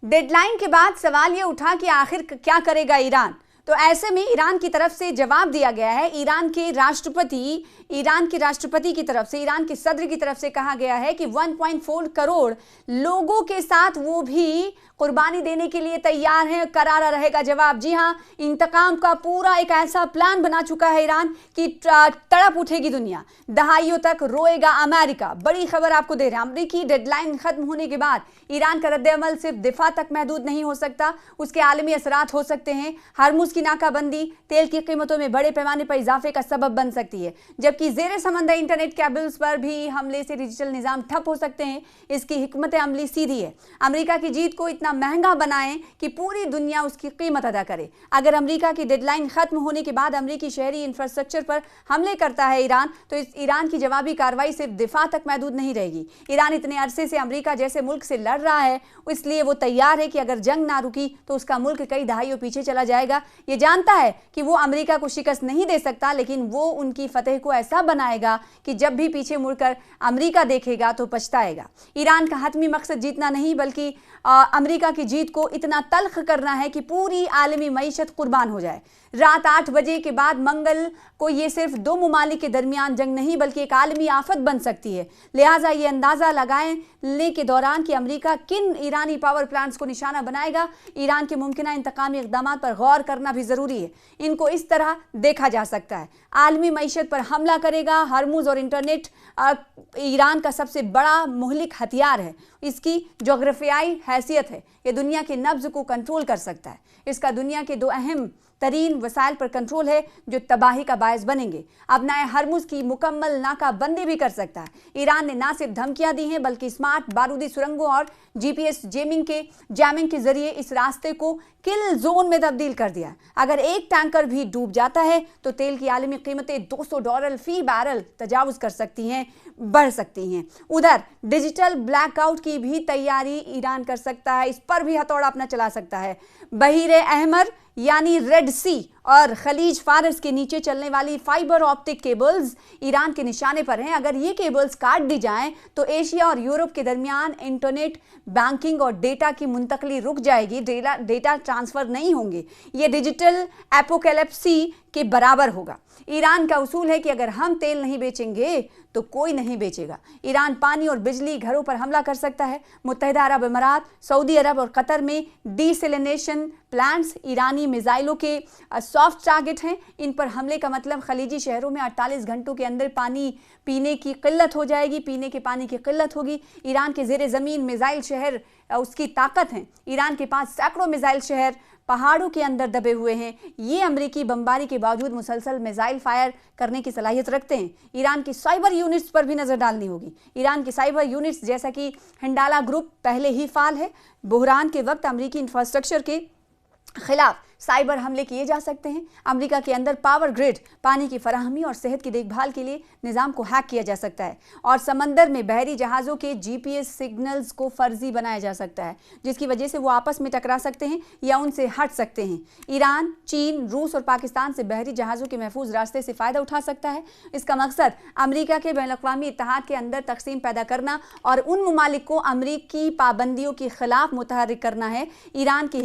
Deadline के बाद सवाल ये उठा कि आखिर क्या करेगा ईरान। तो ऐसे में ईरान की तरफ से जवाब दिया गया है। ईरान के राष्ट्रपति की तरफ से, ईरान के सदर की तरफ से कहा गया है कि 1.4 करोड़ लोगों के साथ वो भी कुर्बानी देने के लिए तैयार हैं। करारा रहेगा जवाब। जी हां, इंतकाम का पूरा एक ऐसा प्लान बना चुका है ईरान कि तड़प उठेगी दुनिया, दहाइयों तक रोएगा अमेरिका। बड़ी खबर आपको दे रहे हैं। अमेरिकी डेडलाइन खत्म होने के बाद ईरान का रद्द-ए-अमल सिर्फ दिफा तक महदूद नहीं हो सकता, उसके आलमी असरात हो सकते हैं। हरमुज की नाकाबंदी तेल की कीमतों में बड़े पैमाने पर इजाफे का सबब बन सकती है, जबकि जेर समंदर इंटरनेट केबल्स पर भी हमले से डिजिटल निजाम ठप हो सकते हैं। इसकी हिकमत अमली सीधी है, अमेरिका की जीत को इतना महंगा बनाएं कि पूरी दुनिया उसकी कीमत अदा करे। अगर अमेरिका की डेडलाइन खत्म होने के बाद अमेरिकी शहरी इंफ्रास्ट्रक्चर पर हमले करता है ईरान, तो इस ईरान की जवाबी कार्रवाई सिर्फ दिफा तक महदूद नहीं रहेगी। ईरान इतने अरसे से अमेरिका जैसे मुल्क से लड़ रहा है, इसलिए वो तैयार है कि अगर जंग ना रुकी तो उसका मुल्क कई दहाइयों पीछे चला जाएगा। ये जानता है कि वो अमेरिका को शिकस्त नहीं दे सकता, लेकिन वो उनकी फतेह को ऐसा बनाएगा कि जब भी पीछे मुड़कर अमेरिका देखेगा तो पछताएगा। ईरान का हतमी मकसद जीतना नहीं, बल्कि अमेरिका की जीत को इतना तल्ख करना है कि पूरी आलमी मईशत कुर्बान हो जाए। रात 8 बजे के बाद मंगल को ये सिर्फ दो मुमालिक के दरमियान जंग नहीं बल्कि एक आलमी आफत बन सकती है। लिहाजा ये अंदाजा लगाने के दौरान कि अमेरिका किन ईरानी पावर प्लांट्स को निशाना बनाएगा, ईरान के मुमकिन इंतकामी इक़दामात पर गौर करना भी जरूरी है। इनको इस तरह देखा जा सकता है, आलमी मईशत पर हमला करेगा। हरमुज और इंटरनेट ईरान का सबसे बड़ा मुहलिक हथियार है, इसकी जोग्राफियाई हैसियत है, ये दुनिया के नब्ज को कंट्रोल कर सकता है। इसका दुनिया के दो अहम तरीन वसाइल पर कंट्रोल है जो तबाही का बायस बनेंगे। अपना हरमुज की मुकम्मल नाकाबंदी भी कर सकता है। ईरान ने ना सिर्फ धमकियां दी हैं बल्कि स्मार्ट बारूदी सुरंगों और GPS जैमिंग के जरिए इस रास्ते को किल जोन में तब्दील कर दिया। अगर एक टैंकर भी डूब जाता है तो तेल की आलमी कीमतें $200 फी बैरल तजावुज कर सकती हैं, बढ़ सकती हैं। उधर डिजिटल ब्लैकआउट की भी तैयारी ईरान कर सकता है, इस पर भी हथौड़ा अपना चला सकता है। बहीरे अहमर यानी रेड सी और खलीज फारस के नीचे चलने वाली फाइबर ऑप्टिक केबल्स ईरान के निशाने पर हैं। अगर ये केबल्स काट दी जाएं तो एशिया और यूरोप के दरमियान इंटरनेट, बैंकिंग और डेटा की मुंतकली रुक जाएगी, डेटा ट्रांसफर नहीं होंगे। ये डिजिटल एपोकैलिप्सी के बराबर होगा। ईरान का उसूल है कि अगर हम तेल नहीं बेचेंगे तो कोई नहीं बेचेगा। ईरान पानी और बिजली घरों पर हमला कर सकता है। मुत्तहिदा अरब अमारात, सऊदी अरब और कतर में डीसैलिनेशन प्लांट्स ईरानी मिसाइलों के सॉफ्ट टारगेट हैं। इन पर हमले का मतलब खलीजी शहरों में 48 घंटों के अंदर पानी पीने की किल्लत हो जाएगी, पीने के पानी की किल्लत होगी। ईरान के ज़ेरे ज़मीन मिसाइल शहर उसकी ताकत है। ईरान के पास सैकड़ों मिसाइल शहर पहाड़ों के अंदर दबे हुए हैं। ये अमेरिकी बमबारी के बावजूद मुसलसल मिसाइल फायर करने की सलाहियत रखते हैं। ईरान की साइबर यूनिट्स पर भी नजर डालनी होगी। ईरान की साइबर यूनिट्स जैसा कि हिंडाला ग्रुप पहले ही फाल है। बुहरान के वक्त अमेरिकी इंफ्रास्ट्रक्चर के खिलाफ साइबर हमले किए जा सकते हैं। अमेरिका के अंदर पावर ग्रिड, पानी की फराहमी और सेहत की देखभाल के लिए निज़ाम को हैक किया जा सकता है। और समंदर में बहरी जहाज़ों के GPS सिग्नल्स को फर्जी बनाया जा सकता है, जिसकी वजह से वो आपस में टकरा सकते हैं या उनसे हट सकते हैं। ईरान, चीन, रूस और पाकिस्तान से बहरी जहाज़ों के महफूज रास्ते से फ़ायदा उठा सकता है। इसका मकसद अमेरिका के बैनुल-अक़वामी इत्तेहाद के अंदर तकसीम पैदा करना और उन ममालिक को अमेरिकी पाबंदियों के खिलाफ मुतहर्रिक करना है। ईरान की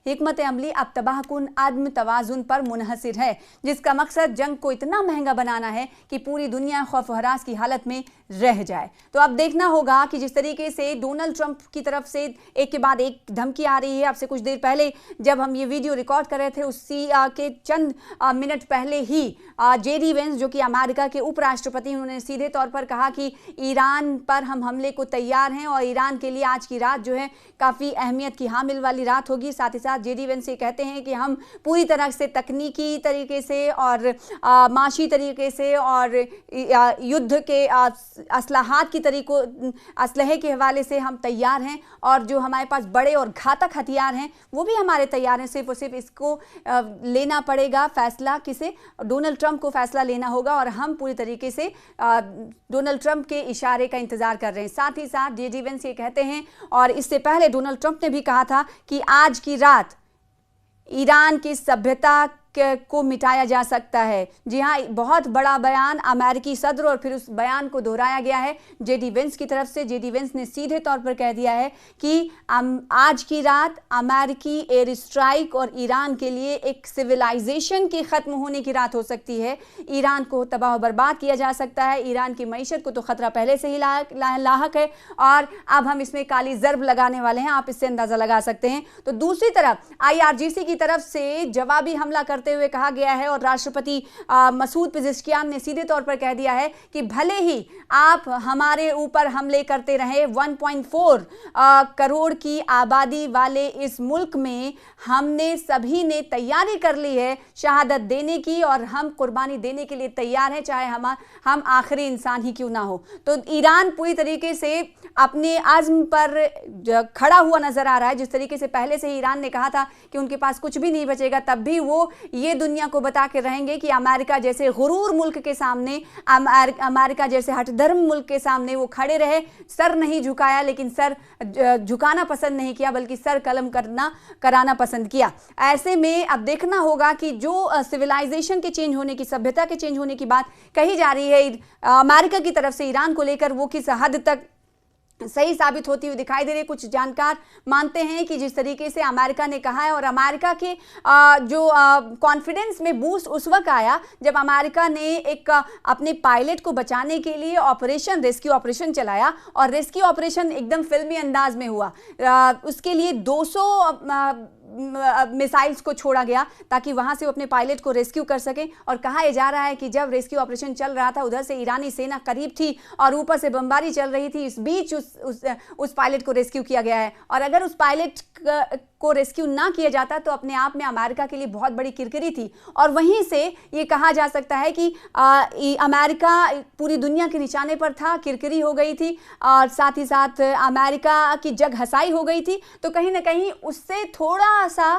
हिकमत अमली अब तबाहकुन आदम तवाजुन पर मुनहसिर है, जिसका मकसद जंग को इतना महंगा बनाना है कि पूरी दुनिया खौफ हरास की हालत में रह जाए। तो अब देखना होगा कि जिस तरीके से डोनाल्ड ट्रंप की तरफ से एक के बाद एक धमकी आ रही है। अब से कुछ देर पहले जब हम ये वीडियो रिकॉर्ड कर रहे थे, उसी के चंद मिनट पहले ही JD वेंस जो कि अमेरिका के उपराष्ट्रपति, उन्होंने सीधे तौर पर कहा कि ईरान पर हम हमले को तैयार हैं और ईरान के लिए आज की रात जो है काफ़ी अहमियत की हामिल वाली रात होगी। साथ ही साथ JD वेंस ये कहते हैं कि हम पूरी तरह से तकनीकी तरीके से और माशी तरीके से और युद्ध के असलाहात की असलहे के हवाले से हम तैयार हैं, और जो हमारे पास बड़े और घातक हथियार हैं वो भी हमारे तैयार हैं। सिर्फ और सिर्फ इसको लेना पड़ेगा फैसला, किसे? डोनाल्ड ट्रंप को फैसला लेना होगा, और हम पूरी तरीके से डोनाल्ड ट्रंप के इशारे का इंतजार कर रहे हैं। साथ ही साथ JD वेंस ये कहते हैं, और इससे पहले डोनाल्ड ट्रंप ने भी कहा था कि आज की रात ईरान की सभ्यता को मिटाया जा सकता है। जी हाँ, बहुत बड़ा बयान अमेरिकी सदर और फिर उस बयान को दोहराया गया है जेडी वेंस की तरफ से। जेडी वेंस ने सीधे तौर पर कह दिया है कि आज की रात अमेरिकी एयर स्ट्राइक और ईरान के लिए एक सिविलाइजेशन के खत्म होने की रात हो सकती है। ईरान को तबाह बर्बाद किया जा सकता है। ईरान की मईशत को तो खतरा पहले से ही लाहक है और अब हम इसमें काली जर्ब लगाने वाले हैं, आप इससे अंदाजा लगा सकते हैं। तो दूसरी तरफ IRGC की तरफ से जवाबी हमला करते हुए कहा गया है और राष्ट्रपति मसूद पेजेश्कियान ने सीधे तौर पर कह दिया है कि भले ही आप हमारे ऊपर हमले करते रहे, 1.4 करोड़ की आबादी वाले इस मुल्क में हमने सभी ने तैयारी कर ली है शहादत देने की और हम कुर्बानी देने के लिए तैयार हैं, चाहे हम आखिरी इंसान ही क्यों ना हो। तो ईरान पूरी तरीके से अपने आज़्म पर खड़ा हुआ नजर आ रहा है। जिस तरीके से पहले से ही ईरान ने कहा था कि उनके पास कुछ भी नहीं बचेगा, तब भी वो ये दुनिया को बता के रहेंगे कि अमेरिका जैसे गुरूर मुल्क के सामने, अमेरिका जैसे हठधर्म मुल्क के सामने वो खड़े रहे, सर नहीं झुकाया, लेकिन सर झुकाना पसंद नहीं किया बल्कि सर कलम कराना पसंद किया। ऐसे में अब देखना होगा कि जो सिविलाइजेशन के चेंज होने की, सभ्यता के चेंज होने की बात कही जा रही है अमेरिका की तरफ से ईरान को लेकर, वो किस हद तक सही साबित होती हुई दिखाई दे रही है। कुछ जानकार मानते हैं कि जिस तरीके से अमेरिका ने कहा है, और अमेरिका के जो कॉन्फिडेंस में बूस्ट उस वक्त आया जब अमेरिका ने एक अपने पायलट को बचाने के लिए रेस्क्यू ऑपरेशन चलाया और रेस्क्यू ऑपरेशन एकदम फिल्मी अंदाज में हुआ। उसके लिए 200 मिसाइल्स को छोड़ा गया ताकि वहां से वो अपने पायलट को रेस्क्यू कर सके। और कहा यह जा रहा है कि जब रेस्क्यू ऑपरेशन चल रहा था, उधर से ईरानी सेना करीब थी और ऊपर से बमबारी चल रही थी, इस बीच उस पायलट को रेस्क्यू किया गया है। और अगर उस पायलट को रेस्क्यू ना किया जाता तो अपने आप में अमेरिका के लिए बहुत बड़ी किरकिरी थी। और वहीं से ये कहा जा सकता है कि अमेरिका पूरी दुनिया के निशाने पर था, किरकिरी हो गई थी और साथ ही साथ अमेरिका की जग हसाई हो गई थी। तो कहीं ना कहीं उससे थोड़ा सा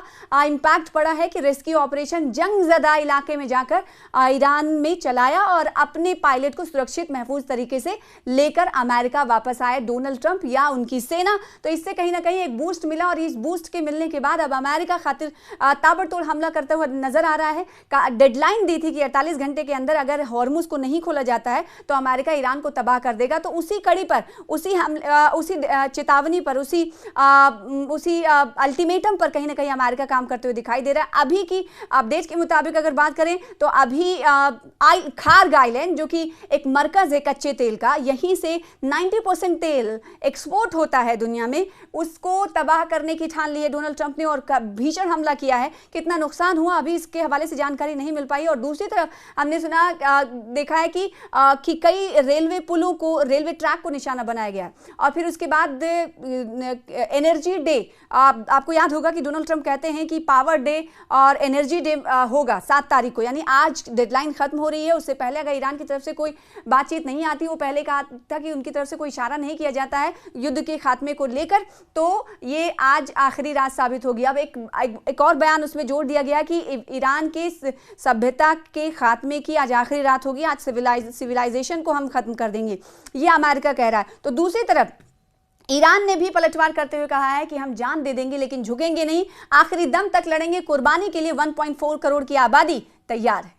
इम्पैक्ट पड़ा है कि रेस्क्यू ऑपरेशन जंगज़दा इलाके में जाकर ईरान में चलाया और अपने पायलट को सुरक्षित महफूज तरीके से लेकर अमेरिका वापस आए डोनाल्ड ट्रंप या उनकी सेना। तो इससे कहीं ना कहीं एक बूस्ट मिला और इस बूस्ट के मिलने के बाद अब अमेरिका खातिर ताबड़तोड़ हमला करते हुए नजर आ रहा है। डेडलाइन दी थी कि 48 घंटे के अंदर अगर हॉर्मुज को नहीं खोला जाता है तो अमेरिका ईरान को तबाह कर देगा। तो उसी कड़ी पर, उसी चेतावनी पर, उसी अल्टीमेटम पर कहीं ना कहीं अमेरिका काम करते हुए दिखाई दे रहा है। अभी की अपडेट के मुताबिक अगर बात करें तो अभी खार्ग आइलैंड, जो कि एक मरकज है कच्चे तेल का, यहीं से 90% तेल एक्सपोर्ट होता है दुनिया में, उसको तबाह करने की ठान ली है डोनाल्ड ट्रंप ने और भीषण हमला किया है। कितना नुकसान हुआ अभी इसके हवाले से जानकारी नहीं मिल पाई। और दूसरी तरफ हमने देखा है कि कई रेलवे पुलों को, रेलवे ट्रैक को निशाना बनाया गया। और फिर उसके बाद एनर्जी डे, आपको याद होगा कि डोनाल्ड ट्रंप कहते हैं कि पावर डे और एनर्जी डे होगा 7 तारीख को, यानी आज डेडलाइन खत्म हो रही है। उससे पहले अगर ईरान की तरफ से कोई बातचीत नहीं आती, वो पहले कहा था कि उनकी तरफ से कोई इशारा नहीं किया जाता है युद्ध के खात्मे को लेकर, तो ये आज आखिरी रात साबित होगी। अब एक और बयान उसमें जोड़ दिया गया कि ईरान के सभ्यता के खात्मे की आज आखिरी रात होगी, आज सिविलाइजेशन को हम खत्म कर देंगे, ये अमेरिका कह रहा है। तो दूसरी तरफ ईरान ने भी पलटवार करते हुए कहा है कि हम जान दे देंगे लेकिन झुकेंगे नहीं, आखिरी दम तक लड़ेंगे, कुर्बानी के लिए 1.4 करोड़ की आबादी तैयार है।